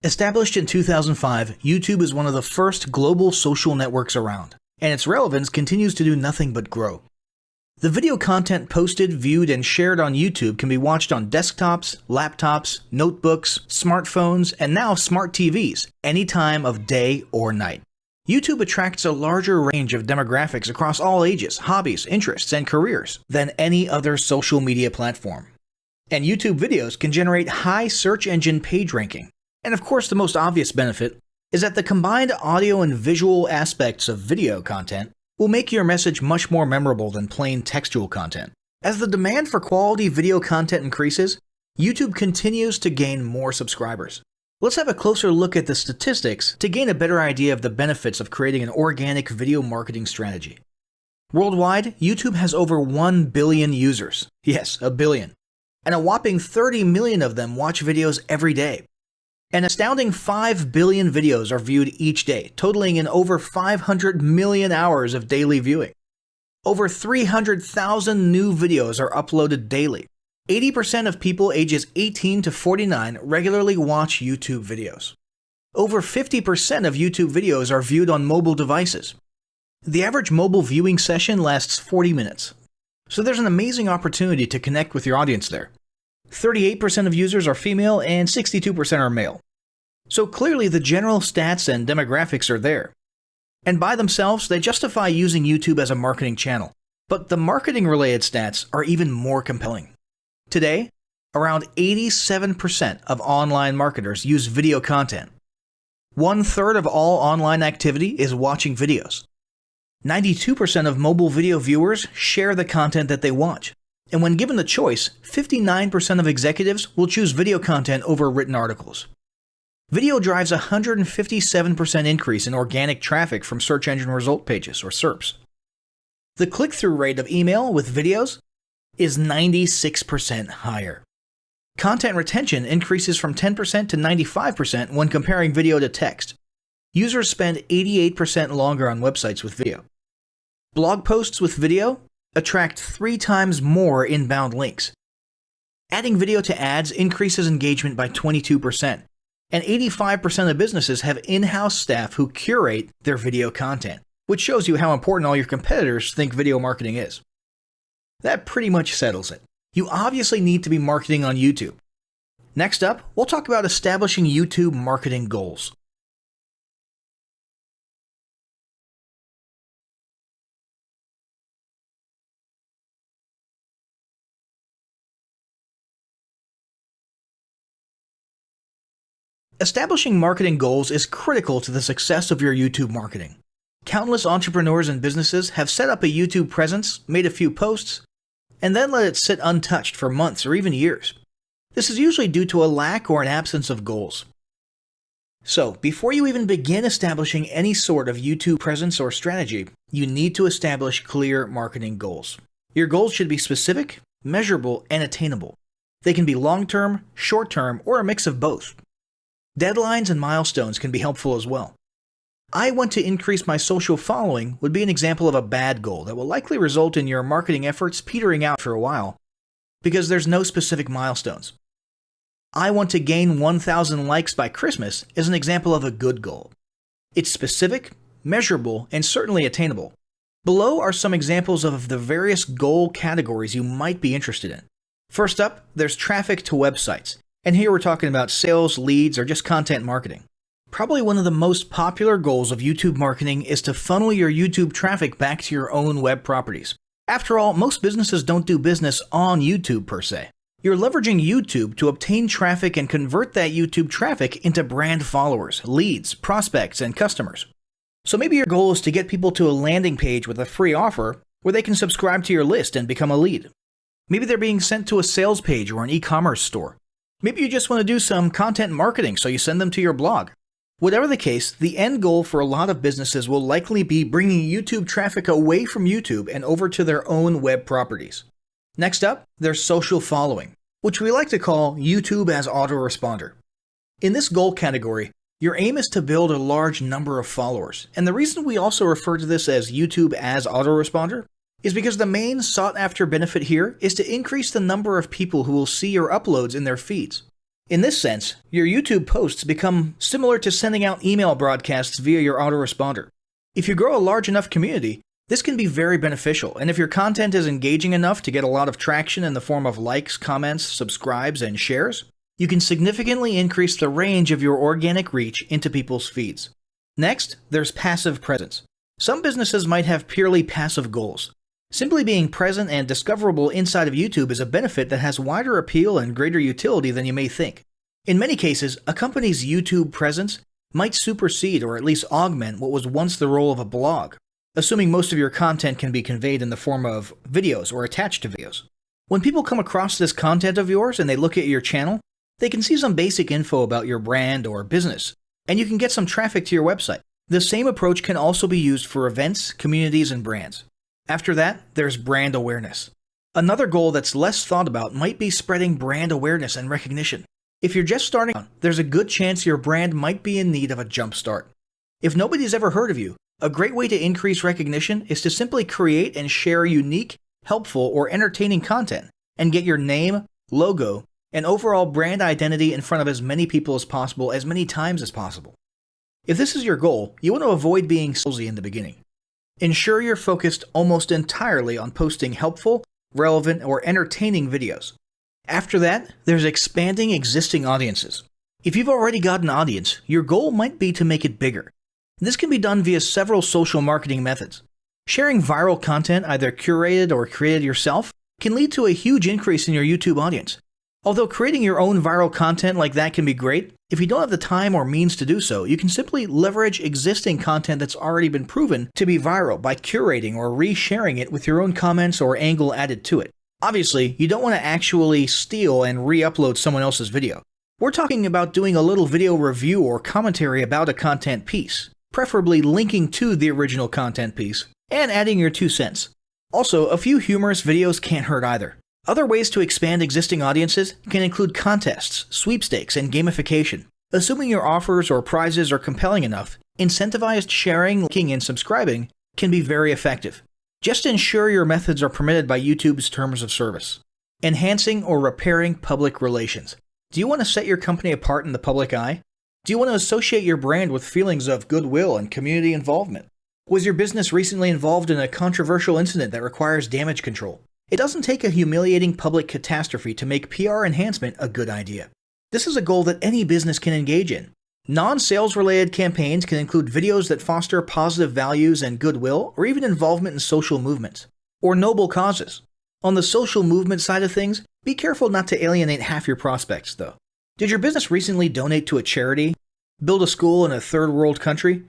Established in 2005, YouTube is one of the first global social networks around, and its relevance continues to do nothing but grow. The video content posted, viewed, and shared on YouTube can be watched on desktops, laptops, notebooks, smartphones, and now smart TVs, any time of day or night. YouTube attracts a larger range of demographics across all ages, hobbies, interests, and careers than any other social media platform. And YouTube videos can generate high search engine page ranking. And of course, the most obvious benefit is that the combined audio and visual aspects of video content will make your message much more memorable than plain textual content. As the demand for quality video content increases, YouTube continues to gain more subscribers. Let's have a closer look at the statistics to gain a better idea of the benefits of creating an organic video marketing strategy. Worldwide, YouTube has over 1 billion users. Yes, a billion. And a whopping 30 million of them watch videos every day. An astounding 5 billion videos are viewed each day, totaling in over 500 million hours of daily viewing. Over 300,000 new videos are uploaded daily. 80% of people ages 18 to 49 regularly watch YouTube videos. Over 50% of YouTube videos are viewed on mobile devices. The average mobile viewing session lasts 40 minutes. So there's an amazing opportunity to connect with your audience there. 38% of users are female and 62% are male. So clearly the general stats and demographics are there. And by themselves, they justify using YouTube as a marketing channel. But the marketing-related stats are even more compelling. Today, around 87% of online marketers use video content. 1/3 of all online activity is watching videos. 92% of mobile video viewers share the content that they watch. And when given the choice, 59% of executives will choose video content over written articles. Video drives a 157% increase in organic traffic from search engine result pages, or SERPs. The click-through rate of email with videos is 96% higher. Content retention increases from 10% to 95% when comparing video to text. Users spend 88% longer on websites with video. Blog posts with video attract 3 times more inbound links. Adding video to ads increases engagement by 22%, and 85% of businesses have in-house staff who curate their video content, which shows you how important all your competitors think video marketing is. That pretty much settles it. You obviously need to be marketing on YouTube. Next up, we'll talk about establishing YouTube marketing goals. Establishing marketing goals is critical to the success of your YouTube marketing. Countless entrepreneurs and businesses have set up a YouTube presence, made a few posts, and then let it sit untouched for months or even years. This is usually due to a lack or an absence of goals. So, before you even begin establishing any sort of YouTube presence or strategy, you need to establish clear marketing goals. Your goals should be specific, measurable, and attainable. They can be long-term, short-term, or a mix of both. Deadlines and milestones can be helpful as well. I want to increase my social following would be an example of a bad goal that will likely result in your marketing efforts petering out for a while because there's no specific milestones. I want to gain 1,000 likes by Christmas is an example of a good goal. It's specific, measurable, and certainly attainable. Below are some examples of the various goal categories you might be interested in. First up, there's traffic to websites. And here we're talking about sales, leads, or just content marketing. Probably one of the most popular goals of YouTube marketing is to funnel your YouTube traffic back to your own web properties. After all, most businesses don't do business on YouTube per se. You're leveraging YouTube to obtain traffic and convert that YouTube traffic into brand followers, leads, prospects, and customers. So maybe your goal is to get people to a landing page with a free offer where they can subscribe to your list and become a lead. Maybe they're being sent to a sales page or an e-commerce store. Maybe you just want to do some content marketing, so you send them to your blog. Whatever the case, the end goal for a lot of businesses will likely be bringing YouTube traffic away from YouTube and over to their own web properties. Next up, there's social following, which we like to call YouTube as autoresponder. In this goal category, your aim is to build a large number of followers, and the reason we also refer to this as YouTube as autoresponder is because the main sought-after benefit here is to increase the number of people who will see your uploads in their feeds. In this sense, your YouTube posts become similar to sending out email broadcasts via your autoresponder. If you grow a large enough community, this can be very beneficial, and if your content is engaging enough to get a lot of traction in the form of likes, comments, subscribes, and shares, you can significantly increase the range of your organic reach into people's feeds. Next, there's passive presence. Some businesses might have purely passive goals. Simply being present and discoverable inside of YouTube is a benefit that has wider appeal and greater utility than you may think. In many cases, a company's YouTube presence might supersede or at least augment what was once the role of a blog, assuming most of your content can be conveyed in the form of videos or attached to videos. When people come across this content of yours and they look at your channel, they can see some basic info about your brand or business, and you can get some traffic to your website. The same approach can also be used for events, communities, and brands. After that, there's brand awareness. Another goal that's less thought about might be spreading brand awareness and recognition. If you're just starting out, there's a good chance your brand might be in need of a jump start. If nobody's ever heard of you, a great way to increase recognition is to simply create and share unique, helpful, or entertaining content and get your name, logo, and overall brand identity in front of as many people as possible as many times as possible. If this is your goal, you want to avoid being salesy in the beginning. Ensure you're focused almost entirely on posting helpful, relevant, or entertaining videos. After that, there's expanding existing audiences. If you've already got an audience, your goal might be to make it bigger. This can be done via several social marketing methods. Sharing viral content, either curated or created yourself, can lead to a huge increase in your YouTube audience. Although creating your own viral content like that can be great, if you don't have the time or means to do so, you can simply leverage existing content that's already been proven to be viral by curating or resharing it with your own comments or angle added to it. Obviously, you don't want to actually steal and re-upload someone else's video. We're talking about doing a little video review or commentary about a content piece, preferably linking to the original content piece, and adding your 2 cents. Also, a few humorous videos can't hurt either. Other ways to expand existing audiences can include contests, sweepstakes, and gamification. Assuming your offers or prizes are compelling enough, incentivized sharing, liking, and subscribing can be very effective. Just ensure your methods are permitted by YouTube's terms of service. Enhancing or repairing public relations. Do you want to set your company apart in the public eye? Do you want to associate your brand with feelings of goodwill and community involvement? Was your business recently involved in a controversial incident that requires damage control? It doesn't take a humiliating public catastrophe to make PR enhancement a good idea. This is a goal that any business can engage in. Non-sales related campaigns can include videos that foster positive values and goodwill, or even involvement in social movements, or noble causes. On the social movement side of things, be careful not to alienate half your prospects, though. Did your business recently donate to a charity? Build a school in a third world country?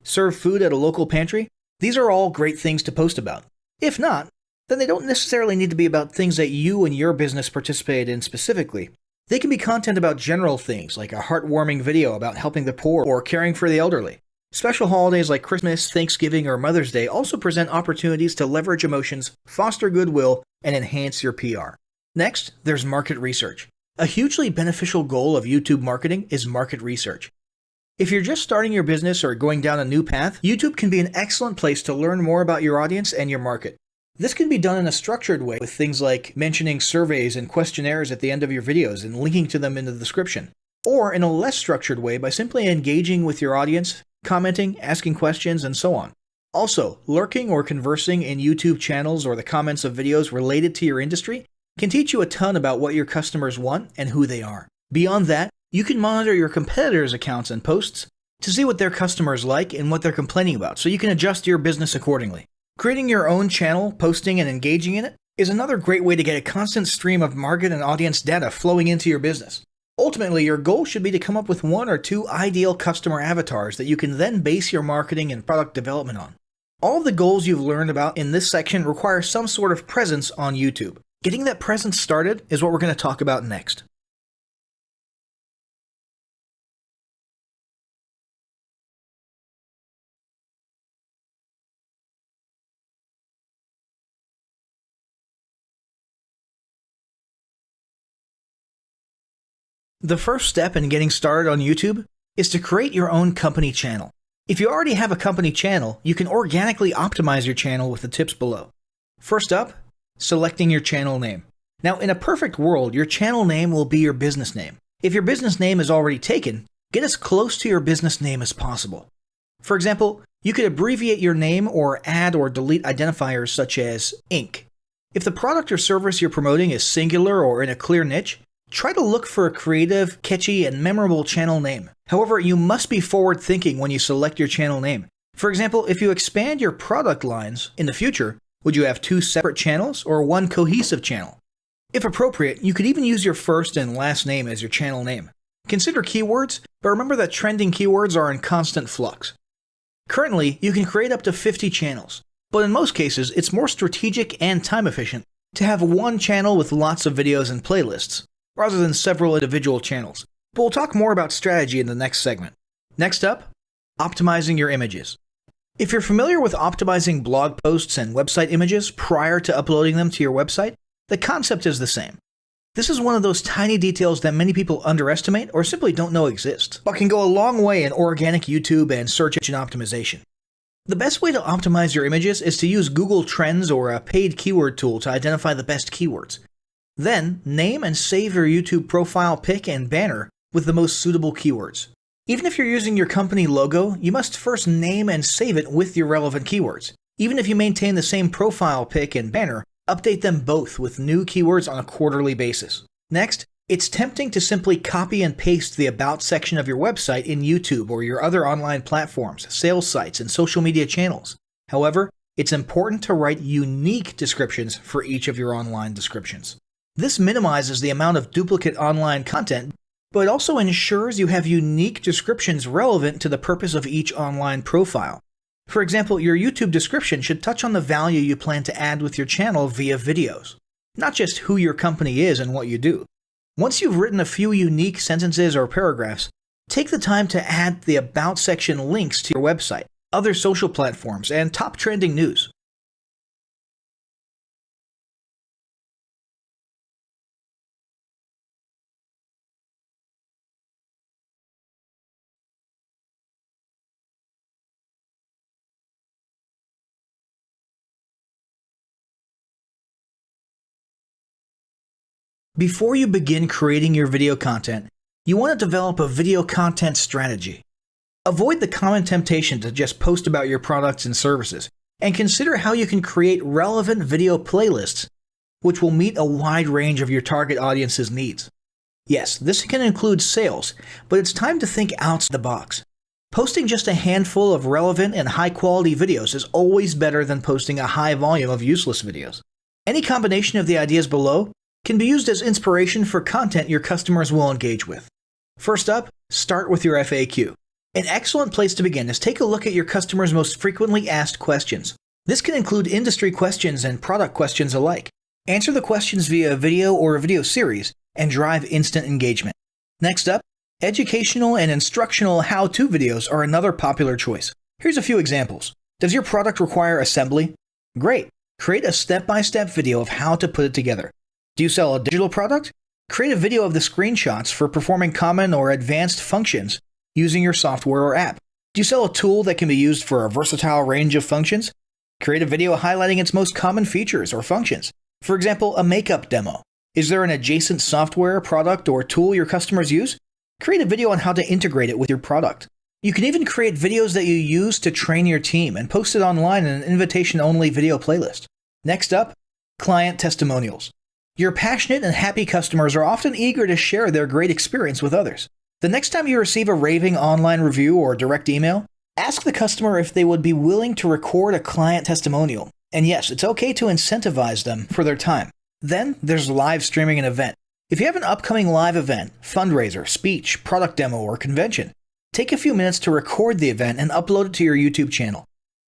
Serve food at a local pantry? These are all great things to post about. If not, then they don't necessarily need to be about things that you and your business participate in specifically. They can be content about general things, like a heartwarming video about helping the poor or caring for the elderly. Special holidays like Christmas, Thanksgiving, or Mother's Day also present opportunities to leverage emotions, foster goodwill, and enhance your PR. Next, there's market research. A hugely beneficial goal of YouTube marketing is market research. If you're just starting your business or going down a new path, YouTube can be an excellent place to learn more about your audience and your market. This can be done in a structured way with things like mentioning surveys and questionnaires at the end of your videos and linking to them in the description, or in a less structured way by simply engaging with your audience, commenting, asking questions, and so on. Also, lurking or conversing in YouTube channels or the comments of videos related to your industry can teach you a ton about what your customers want and who they are. Beyond that, you can monitor your competitors' accounts and posts to see what their customers like and what they're complaining about, so you can adjust your business accordingly. Creating your own channel, posting, and engaging in it is another great way to get a constant stream of market and audience data flowing into your business. Ultimately, your goal should be to come up with 1 or 2 ideal customer avatars that you can then base your marketing and product development on. All of the goals you've learned about in this section require some sort of presence on YouTube. Getting that presence started is what we're going to talk about next. The first step in getting started on YouTube is to create your own company channel. If you already have a company channel, you can organically optimize your channel with the tips below. First up, selecting your channel name. Now, in a perfect world, your channel name will be your business name. If your business name is already taken, get as close to your business name as possible. For example, you could abbreviate your name or add or delete identifiers such as Inc. If the product or service you're promoting is singular or in a clear niche, try to look for a creative, catchy, and memorable channel name. However, you must be forward-thinking when you select your channel name. For example, if you expand your product lines in the future, would you have 2 separate channels or 1 cohesive channel? If appropriate, you could even use your first and last name as your channel name. Consider keywords, but remember that trending keywords are in constant flux. Currently, you can create up to 50 channels, but in most cases, it's more strategic and time efficient to have one channel with lots of videos and playlists, rather than several individual channels. But we'll talk more about strategy in the next segment. Next up, optimizing your images. If you're familiar with optimizing blog posts and website images prior to uploading them to your website, the concept is the same. This is one of those tiny details that many people underestimate or simply don't know exist, but can go a long way in organic YouTube and search engine optimization. The best way to optimize your images is to use Google Trends or a paid keyword tool to identify the best keywords. Then, name and save your YouTube profile pic and banner with the most suitable keywords. Even if you're using your company logo, you must first name and save it with your relevant keywords. Even if you maintain the same profile pic and banner, update them both with new keywords on a quarterly basis. Next, it's tempting to simply copy and paste the About section of your website in YouTube or your other online platforms, sales sites, and social media channels. However, it's important to write unique descriptions for each of your online descriptions. This minimizes the amount of duplicate online content, but it also ensures you have unique descriptions relevant to the purpose of each online profile. For example, your YouTube description should touch on the value you plan to add with your channel via videos, not just who your company is and what you do. Once you've written a few unique sentences or paragraphs, take the time to add the About section links to your website, other social platforms, and top trending news. Before you begin creating your video content, you want to develop a video content strategy. Avoid the common temptation to just post about your products and services, and consider how you can create relevant video playlists which will meet a wide range of your target audience's needs. Yes, this can include sales, but it's time to think outside the box. Posting just a handful of relevant and high-quality videos is always better than posting a high volume of useless videos. Any combination of the ideas below can be used as inspiration for content your customers will engage with. First up, start with your FAQ. An excellent place to begin is take a look at your customers' most frequently asked questions. This can include industry questions and product questions alike. Answer the questions via a video or a video series and drive instant engagement. Next up, educational and instructional how-to videos are another popular choice. Here's a few examples. Does your product require assembly? Great! Create a step-by-step video of how to put it together. Do you sell a digital product? Create a video of the screenshots for performing common or advanced functions using your software or app. Do you sell a tool that can be used for a versatile range of functions? Create a video highlighting its most common features or functions. For example, a makeup demo. Is there an adjacent software, product, or tool your customers use? Create a video on how to integrate it with your product. You can even create videos that you use to train your team and post it online in an invitation-only video playlist. Next up, client testimonials. Your passionate and happy customers are often eager to share their great experience with others. The next time you receive a raving online review or direct email, ask the customer if they would be willing to record a client testimonial. And yes, it's okay to incentivize them for their time. Then there's live streaming an event. If you have an upcoming live event, fundraiser, speech, product demo, or convention, take a few minutes to record the event and upload it to your YouTube channel.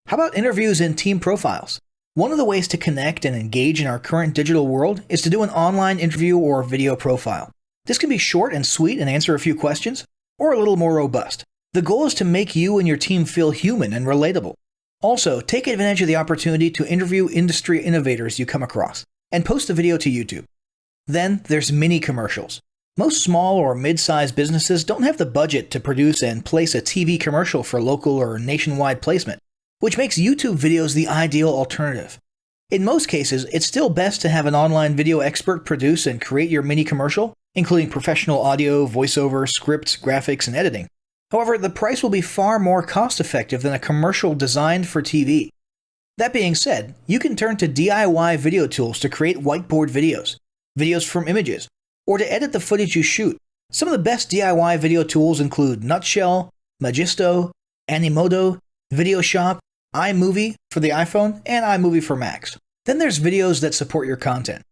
How about interviews and team profiles? One of the ways to connect and engage in our current digital world is to do an online interview or video profile. This can be short and sweet and answer a few questions, or a little more robust. The goal is to make you and your team feel human and relatable. Also, take advantage of the opportunity to interview industry innovators you come across, and post the video to YouTube. Then there's mini commercials. Most small or mid-sized businesses don't have the budget to produce and place a TV commercial for local or nationwide placement, which makes YouTube videos the ideal alternative. In most cases, it's still best to have an online video expert produce and create your mini commercial, including professional audio, voiceover, scripts, graphics, and editing. However, the price will be far more cost-effective than a commercial designed for TV. That being said, you can turn to DIY video tools to create whiteboard videos, videos from images, or to edit the footage you shoot. Some of the best DIY video tools include Nutshell, Magisto, Animoto, Videoshop, iMovie for the iPhone, and iMovie for Macs. Then there's videos that support your content.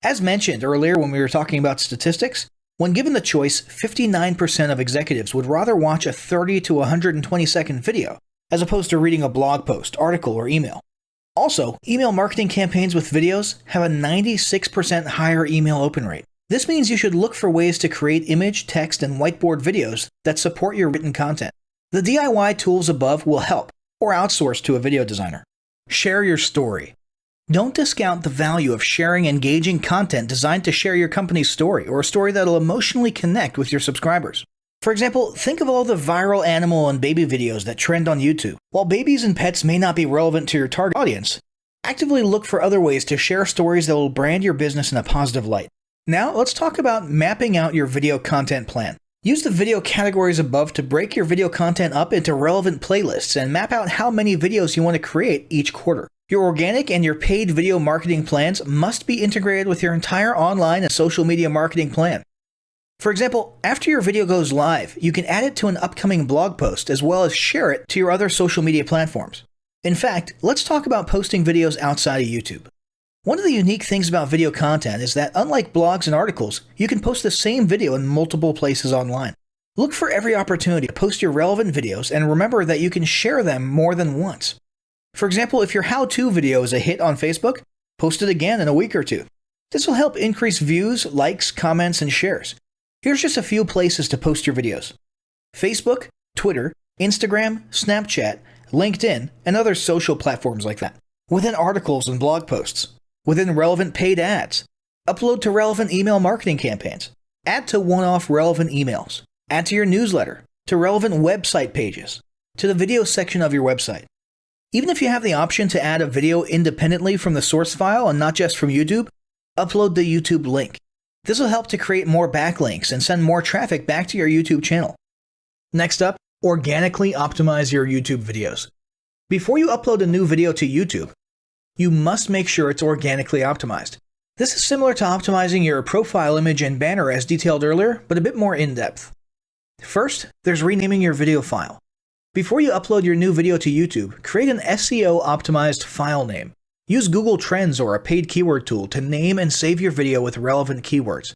As mentioned earlier when we were talking about statistics, when given the choice, 59% of executives would rather watch a 30 to 120 second video as opposed to reading a blog post, article, or email. Also, email marketing campaigns with videos have a 96% higher email open rate. This means you should look for ways to create image, text, and whiteboard videos that support your written content. The DIY tools above will help, or outsource to a video designer. Share your story. Don't discount the value of sharing engaging content designed to share your company's story, or a story that'll emotionally connect with your subscribers. For example, think of all the viral animal and baby videos that trend on YouTube. While babies and pets may not be relevant to your target audience, actively look for other ways to share stories that will brand your business in a positive light. Now, let's talk about mapping out your video content plan. Use the video categories above to break your video content up into relevant playlists and map out how many videos you want to create each quarter. Your organic and your paid video marketing plans must be integrated with your entire online and social media marketing plan. For example, after your video goes live, you can add it to an upcoming blog post as well as share it to your other social media platforms. In fact, let's talk about posting videos outside of YouTube. One of the unique things about video content is that unlike blogs and articles, you can post the same video in multiple places online. Look for every opportunity to post your relevant videos and remember that you can share them more than once. For example, if your how-to video is a hit on Facebook, post it again in a week or two. This will help increase views, likes, comments, and shares. Here's just a few places to post your videos: Facebook, Twitter, Instagram, Snapchat, LinkedIn, and other social platforms like that. Within articles and blog posts. Within relevant paid ads. Upload to relevant email marketing campaigns. Add to one-off relevant emails. Add to your newsletter. To relevant website pages. To the video section of your website. Even if you have the option to add a video independently from the source file and not just from YouTube, upload the YouTube link. This will help to create more backlinks and send more traffic back to your YouTube channel. Next up, organically optimize your YouTube videos. Before you upload a new video to YouTube, you must make sure it's organically optimized. This is similar to optimizing your profile image and banner as detailed earlier, but a bit more in-depth. First, there's renaming your video file. Before you upload your new video to YouTube, create an SEO-optimized file name. Use Google Trends or a paid keyword tool to name and save your video with relevant keywords.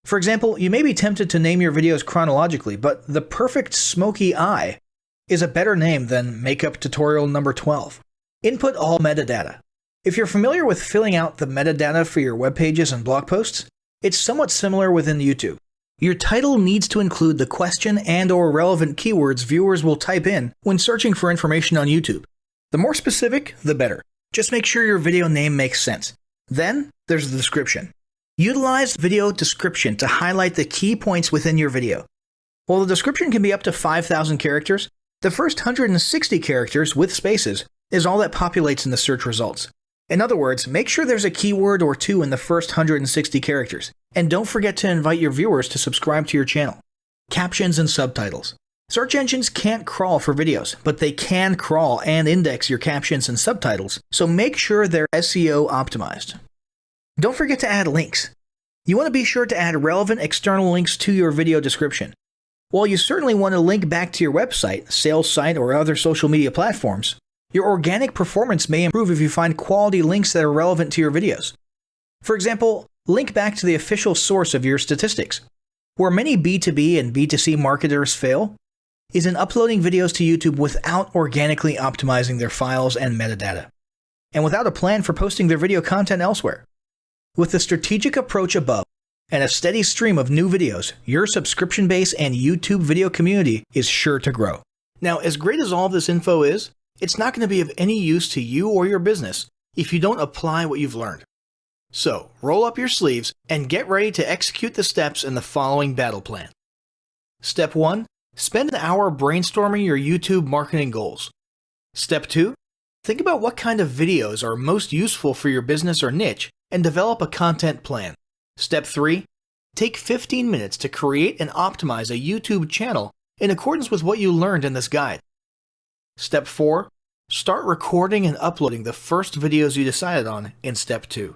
For example, you may be tempted to name your videos chronologically, but the perfect smoky eye is a better name than makeup tutorial number 12. Input all metadata. If you're familiar with filling out the metadata for your web pages and blog posts, it's somewhat similar within YouTube. Your title needs to include the question and/or relevant keywords viewers will type in when searching for information on YouTube. The more specific, the better. Just make sure your video name makes sense. Then, there's the description. Utilize video description to highlight the key points within your video. While the description can be up to 5,000 characters, the first 160 characters with spaces is all that populates in the search results. In other words, make sure there's a keyword or two in the first 160 characters, and don't forget to invite your viewers to subscribe to your channel. Captions and subtitles. Search engines can't crawl for videos, but they can crawl and index your captions and subtitles, so make sure they're SEO optimized. Don't forget to add links. You want to be sure to add relevant external links to your video description. While you certainly want to link back to your website, sales site, or other social media platforms, your organic performance may improve if you find quality links that are relevant to your videos. For example, link back to the official source of your statistics. Where many B2B and B2C marketers fail is in uploading videos to YouTube without organically optimizing their files and metadata, and without a plan for posting their video content elsewhere. With the strategic approach above and a steady stream of new videos, your subscription base and YouTube video community is sure to grow. Now, as great as all of this info is, it's not going to be of any use to you or your business if you don't apply what you've learned. So, roll up your sleeves and get ready to execute the steps in the following battle plan. Step 1. Spend an hour brainstorming your YouTube marketing goals. Step 2. Think about what kind of videos are most useful for your business or niche and develop a content plan. Step 3. Take 15 minutes to create and optimize a YouTube channel in accordance with what you learned in this guide. Step 4. Start recording and uploading the first videos you decided on in Step 2.